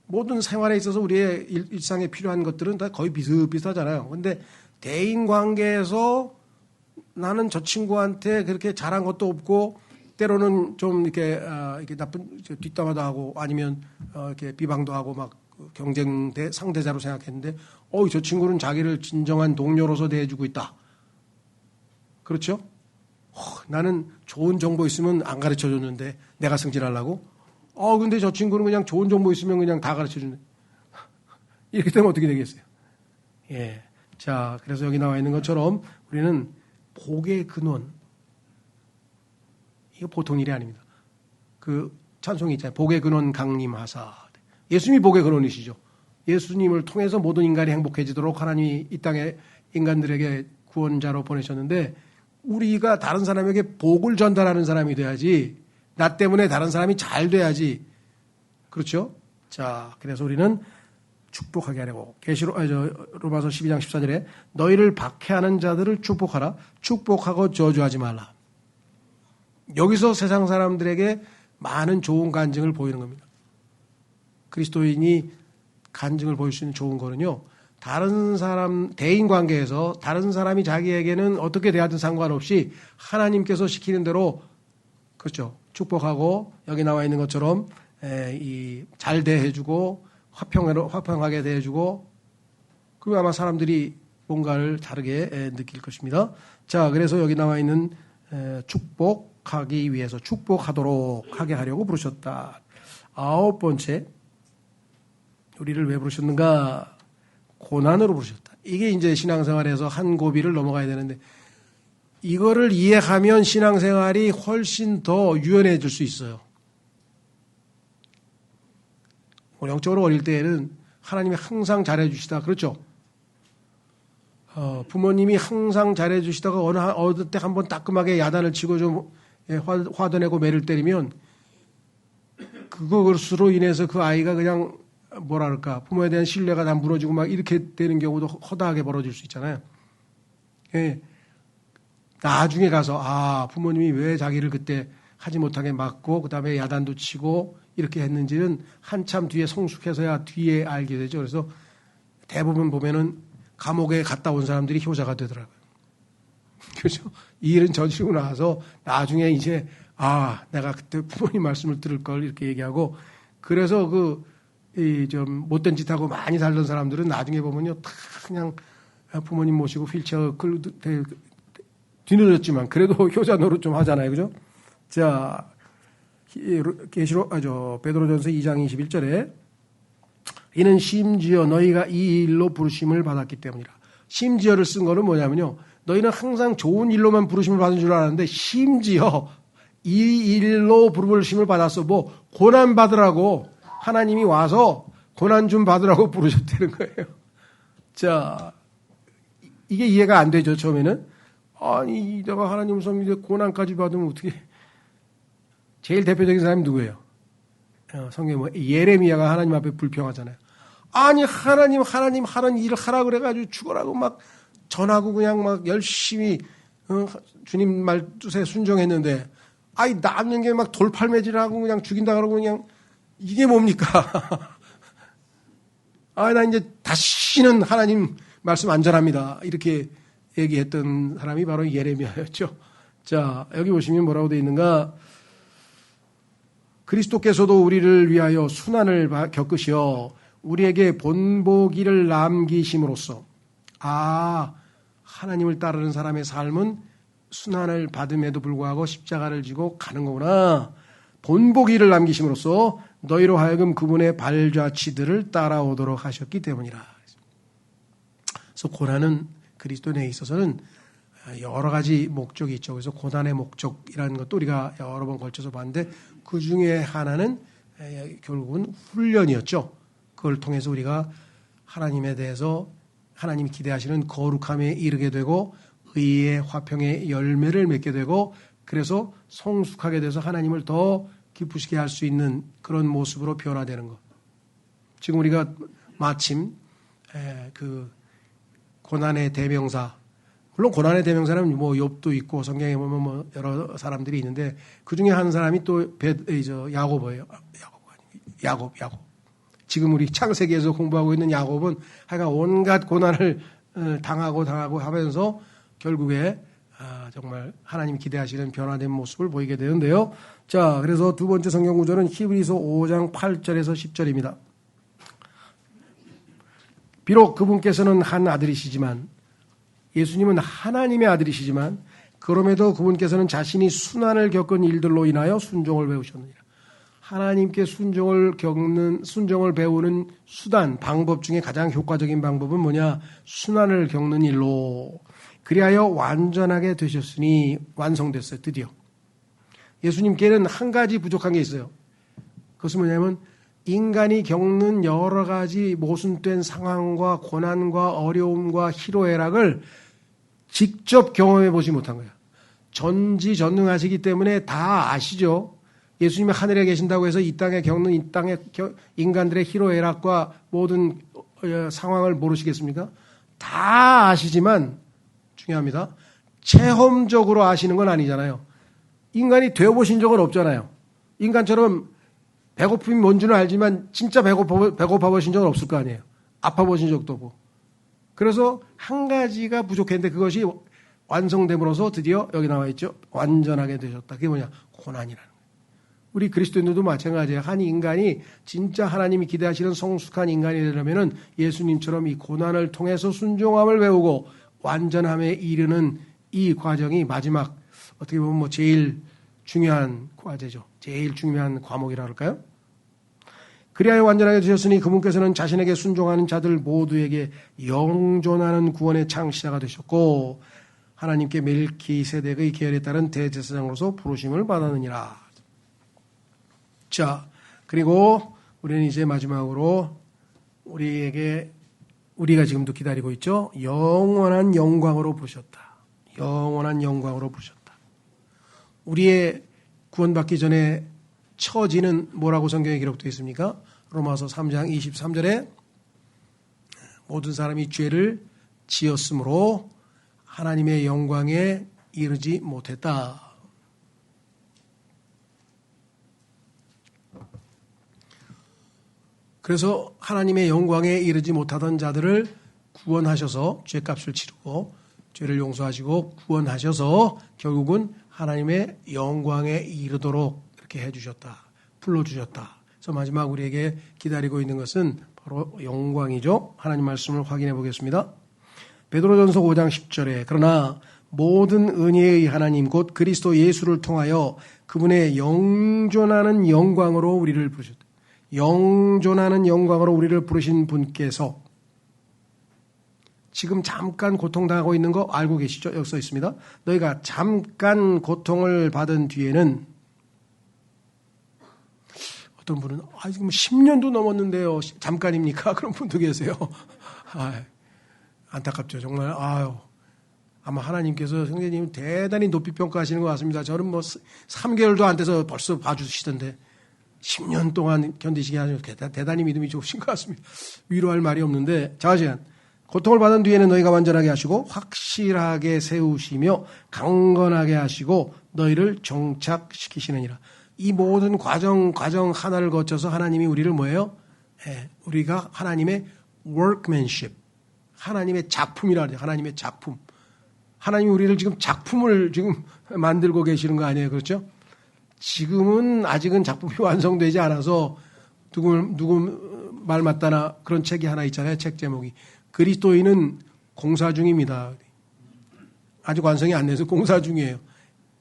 모든 생활에 있어서 우리의 일상에 필요한 것들은 다 거의 비슷비슷하잖아요. 근데 대인 관계에서 나는 저 친구한테 그렇게 잘한 것도 없고 때로는 좀 이렇게 나쁜 뒷담화도 하고 아니면 이렇게 비방도 하고 막 경쟁 상대자로 생각했는데 저 친구는 자기를 진정한 동료로서 대해주고 있다. 그렇죠? 나는 좋은 정보 있으면 안 가르쳐 줬는데 내가 승진하려고? 근데 저 친구는 그냥 좋은 정보 있으면 그냥 다 가르쳐 주네. 이렇게 되면 어떻게 되겠어요? 예. 자, 그래서 여기 나와 있는 것처럼 우리는 복의 근원. 이거 보통 일이 아닙니다. 그 찬송이 있잖아요. 복의 근원 강림하사. 예수님이 복의 근원이시죠. 예수님을 통해서 모든 인간이 행복해지도록 하나님이 이 땅에 인간들에게 구원자로 보내셨는데 우리가 다른 사람에게 복을 전달하는 사람이 돼야지 나 때문에 다른 사람이 잘 돼야지. 그렇죠? 자, 그래서 우리는 축복하게 하려고 로마서 12장 14절에 너희를 박해하는 자들을 축복하라. 축복하고 저주하지 말라. 여기서 세상 사람들에게 많은 좋은 간증을 보이는 겁니다. 그리스도인이 간증을 보일 수 있는 좋은 거는요. 다른 사람 대인 관계에서 다른 사람이 자기에게는 어떻게 대하든 상관없이 하나님께서 시키는 대로 그렇죠. 축복하고 여기 나와 있는 것처럼 잘 대해주고 화평하게 대해주고 그러면 아마 사람들이 뭔가를 다르게 느낄 것입니다. 자, 그래서 여기 나와 있는 축복하기 위해서 축복하도록 하게 하려고 부르셨다. 9번째 우리를 왜 부르셨는가? 고난으로 부르셨다. 이게 이제 신앙생활에서 한 고비를 넘어가야 되는데 이거를 이해하면 신앙생활이 훨씬 더 유연해질 수 있어요. 영적으로 어릴 때에는 하나님이 항상 잘해주시다. 그렇죠? 부모님이 항상 잘해주시다가 어느 때 한번 따끔하게 야단을 치고 좀 화도 내고 매를 때리면 그것으로 인해서 그 아이가 그냥 뭐랄까 부모에 대한 신뢰가 다 무너지고 막 이렇게 되는 경우도 허다하게 벌어질 수 있잖아요. 예. 나중에 가서 부모님이 왜 자기를 그때 하지 못하게 막고 그다음에 야단도 치고 이렇게 했는지는 한참 뒤에 성숙해서야 뒤에 알게 되죠. 그래서 대부분 보면은 감옥에 갔다 온 사람들이 효자가 되더라고요. 그렇죠? 이 일은 저지르고 나서 나중에 이제 내가 그때 부모님 말씀을 들을 걸 이렇게 얘기하고 그래서 좀 못된 짓하고 많이 살던 사람들은 나중에 보면요, 다 그냥 부모님 모시고 휠체어 뒤늦었지만 그래도 효자 노릇 좀 하잖아요, 그죠? 자, 베드로전서 2장 21절에 이는 심지어 너희가 이 일로 부르심을 받았기 때문이라. 심지어를 쓴 거는 뭐냐면요, 너희는 항상 좋은 일로만 부르심을 받은 줄 알았는데 심지어 이 일로 부르심을 받았어. 뭐 고난 받으라고 하나님이 와서 고난 좀 받으라고 부르셨다는 거예요. 자, 이게 이해가 안 되죠, 처음에는. 아니, 내가 하나님 섬기는데 고난까지 받으면 어떻게. 제일 대표적인 사람이 누구예요? 성경에 뭐 예레미야가 하나님 앞에 불평하잖아요. 아니, 하나님 하는 일을 하라 그래가지고 죽어라고 막 전하고 그냥 막 열심히 주님 말뜻에 순종했는데, 아이, 남는 게 막 돌팔매질하고 그냥 죽인다 그러고 그냥 이게 뭡니까? 나 이제 다시는 하나님 말씀 안 전합니다. 이렇게 얘기했던 사람이 바로 예레미야였죠. 자, 여기 보시면 뭐라고 되어 있는가? 그리스도께서도 우리를 위하여 순환을 겪으시어 우리에게 본보기를 남기심으로써, 하나님을 따르는 사람의 삶은 순환을 받음에도 불구하고 십자가를 지고 가는 거구나. 본보기를 남기심으로써 너희로 하여금 그분의 발자취들을 따라오도록 하셨기 때문이라. 그래서 고난은 그리스도인에 있어서는 여러 가지 목적이 있죠. 그래서 고난의 목적이라는 것도 우리가 여러 번 걸쳐서 봤는데 그 중에 하나는 결국은 훈련이었죠. 그걸 통해서 우리가 하나님에 대해서 하나님이 기대하시는 거룩함에 이르게 되고 의의 화평의 열매를 맺게 되고 그래서 성숙하게 돼서 하나님을 더 기쁘시게 할 수 있는 그런 모습으로 변화되는 것. 지금 우리가 마침 그 고난의 대명사, 물론 고난의 대명사는 뭐 욥도 있고 성경에 보면 뭐 여러 사람들이 있는데 그 중에 한 사람이 또 야곱이에요. 야곱. 지금 우리 창세기에서 공부하고 있는 야곱은 하여간 온갖 고난을 당하고 하면서 결국에 정말 하나님이 기대하시는 변화된 모습을 보이게 되는데요. 자, 그래서 두 번째 성경 구절은 히브리서 5장 8절에서 10절입니다. 비록 그분께서는 한 아들이시지만, 예수님은 하나님의 아들이시지만 그럼에도 그분께서는 자신이 순환을 겪은 일들로 인하여 순종을 배우셨느니라. 하나님께 순종을 배우는 수단, 방법 중에 가장 효과적인 방법은 뭐냐? 순환을 겪는 일로. 그리하여 완전하게 되셨으니, 완성됐어요, 드디어. 예수님께는 한 가지 부족한 게 있어요. 그것은 뭐냐면 인간이 겪는 여러 가지 모순된 상황과 고난과 어려움과 희로애락을 직접 경험해 보지 못한 거예요. 전지전능하시기 때문에 다 아시죠. 예수님이 하늘에 계신다고 해서 이 땅에 겪는 이 땅의 인간들의 희로애락과 모든 상황을 모르시겠습니까? 다 아시지만 중요합니다. 체험적으로 아시는 건 아니잖아요. 인간이 되어보신 적은 없잖아요. 인간처럼 배고픔이 뭔지는 알지만 진짜 배고파 보신 적은 없을 거 아니에요. 아파 보신 적도 없고. 그래서 한 가지가 부족했는데 그것이 완성됨으로써 드디어 여기 나와 있죠. 완전하게 되셨다. 그게 뭐냐? 고난이라는 거예요. 우리 그리스도인들도 마찬가지예요. 한 인간이 진짜 하나님이 기대하시는 성숙한 인간이 되려면은 예수님처럼 이 고난을 통해서 순종함을 배우고 완전함에 이르는 이 과정이 마지막 어떻게 보면 뭐 제일 중요한 과제죠. 제일 중요한 과목이라 할까요? 그리하여 완전하게 되셨으니 그분께서는 자신에게 순종하는 자들 모두에게 영존하는 구원의 창시자가 되셨고 하나님께 멜키세덱의 계열에 따른 대제사장으로서 부르심을 받았느니라. 자, 그리고 우리는 이제 마지막으로 우리가 지금도 기다리고 있죠. 영원한 영광으로 부르셨다. 영원한 영광으로 부르셨다. 우리의 구원받기 전에 처지는 뭐라고 성경에 기록되어 있습니까? 로마서 3장 23절에 모든 사람이 죄를 지었으므로 하나님의 영광에 이르지 못했다. 그래서 하나님의 영광에 이르지 못하던 자들을 구원하셔서 죄값을 치르고 죄를 용서하시고 구원하셔서 결국은 하나님의 영광에 이르도록 이렇게 해주셨다. 불러주셨다. 그래서 마지막 우리에게 기다리고 있는 것은 바로 영광이죠. 하나님 말씀을 확인해 보겠습니다. 베드로전서 5장 10절에 그러나 모든 은혜의 하나님 곧 그리스도 예수를 통하여 그분의 영존하는 영광으로 우리를 부르셨다. 영존하는 영광으로 우리를 부르신 분께서 지금 잠깐 고통당하고 있는 거 알고 계시죠? 여기 써 있습니다. 너희가 잠깐 고통을 받은 뒤에는 어떤 분은 지금 10년도 넘었는데요. 잠깐입니까? 그런 분도 계세요. 안타깝죠. 정말 아마 하나님께서 형제님 대단히 높이 평가하시는 것 같습니다. 저는 3개월도 안 돼서 벌써 봐주시던데 10년 동안 견디시게 하시면 대단히 믿음이 좋으신 것 같습니다. 위로할 말이 없는데 자시간 고통을 받은 뒤에는 너희가 완전하게 하시고 확실하게 세우시며 강건하게 하시고 너희를 정착시키시느니라. 이 모든 과정 하나를 거쳐서 하나님이 우리를 뭐예요? 우리가 하나님의 workmanship, 하나님의 작품이라 하죠. 하나님의 작품. 하나님이 우리를 지금 작품을 지금 만들고 계시는 거 아니에요? 그렇죠? 지금은 아직은 작품이 완성되지 않아서 누구 말 맞다나 그런 책이 하나 있잖아요. 책 제목이. 그리스도인은 공사 중입니다. 아직 완성이 안 돼서 공사 중이에요.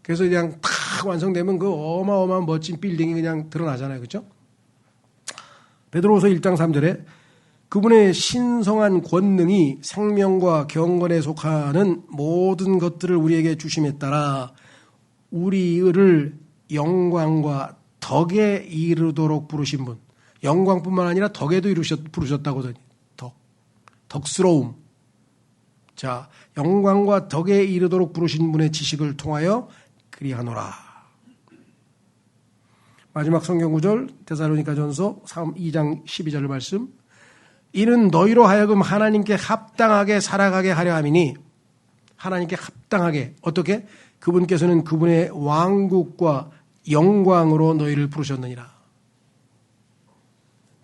그래서 그냥 탁 완성되면 그 어마어마한 멋진 빌딩이 그냥 드러나잖아요. 그렇죠? 베드로후서 1장 3절에 그분의 신성한 권능이 생명과 경건에 속하는 모든 것들을 우리에게 주심에 따라 우리를 영광과 덕에 이르도록 부르신 분. 영광뿐만 아니라 덕에도 부르셨다고 하더니 덕스러움. 자, 영광과 덕에 이르도록 부르신 분의 지식을 통하여 그리하노라. 마지막 성경 구절 데살로니가전서 2장 12절 말씀. 이는 너희로 하여금 하나님께 합당하게 살아가게 하려 함이니 하나님께 합당하게 어떻게? 그분께서는 그분의 왕국과 영광으로 너희를 부르셨느니라.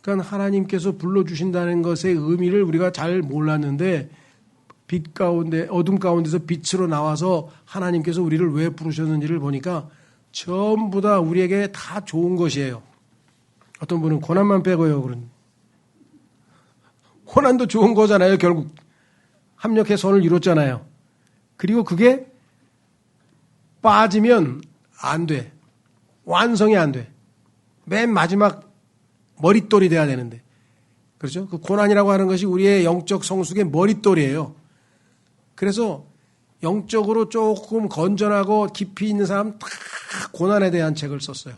그러니까 하나님께서 불러주신다는 것의 의미를 우리가 잘 몰랐는데 빛 가운데 어둠 가운데서 빛으로 나와서 하나님께서 우리를 왜 부르셨는지를 보니까 전부 다 우리에게 다 좋은 것이에요. 어떤 분은 고난만 빼고요. 그런 고난도 좋은 거잖아요. 결국 합력해 선을 이뤘잖아요. 그리고 그게 빠지면 안 돼. 완성이 안 돼. 맨 마지막 머릿돌이 돼야 되는데. 그렇죠? 그 고난이라고 하는 것이 우리의 영적 성숙의 머릿돌이에요. 그래서 영적으로 조금 건전하고 깊이 있는 사람 다 고난에 대한 책을 썼어요.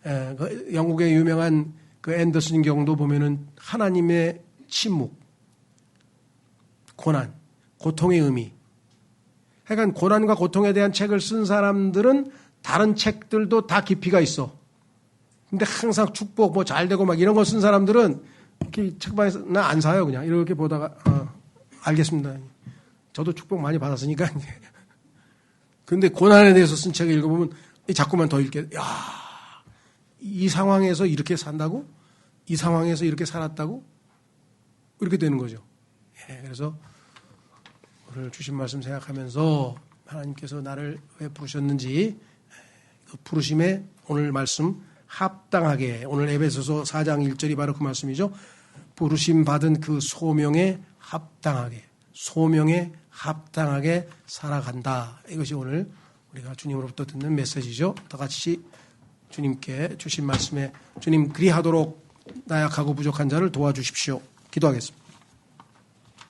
그 영국의 유명한 그 앤더슨 경도 보면은 하나님의 침묵, 고난, 고통의 의미. 그러니까 고난과 고통에 대한 책을 쓴 사람들은 다른 책들도 다 깊이가 있어. 근데 항상 축복, 뭐 잘 되고 막 이런 거 쓴 사람들은 이렇게 책방에서 나 안 사요. 그냥 이렇게 보다가, 알겠습니다. 저도 축복 많이 받았으니까. 근데 고난에 대해서 쓴 책을 읽어보면 자꾸만 더 읽게, 이 상황에서 이렇게 산다고? 이 상황에서 이렇게 살았다고? 이렇게 되는 거죠. 그래서 오늘 주신 말씀 생각하면서 하나님께서 나를 왜 부르셨는지 그 부르심에 오늘 말씀 합당하게, 오늘 에베소서 4장 1절이 바로 그 말씀이죠. 부르심 받은 그 소명에 합당하게, 소명에 합당하게 살아간다. 이것이 오늘 우리가 주님으로부터 듣는 메시지죠. 다 같이 주님께 주신 말씀에 주님 그리하도록 나약하고 부족한 자를 도와주십시오. 기도하겠습니다.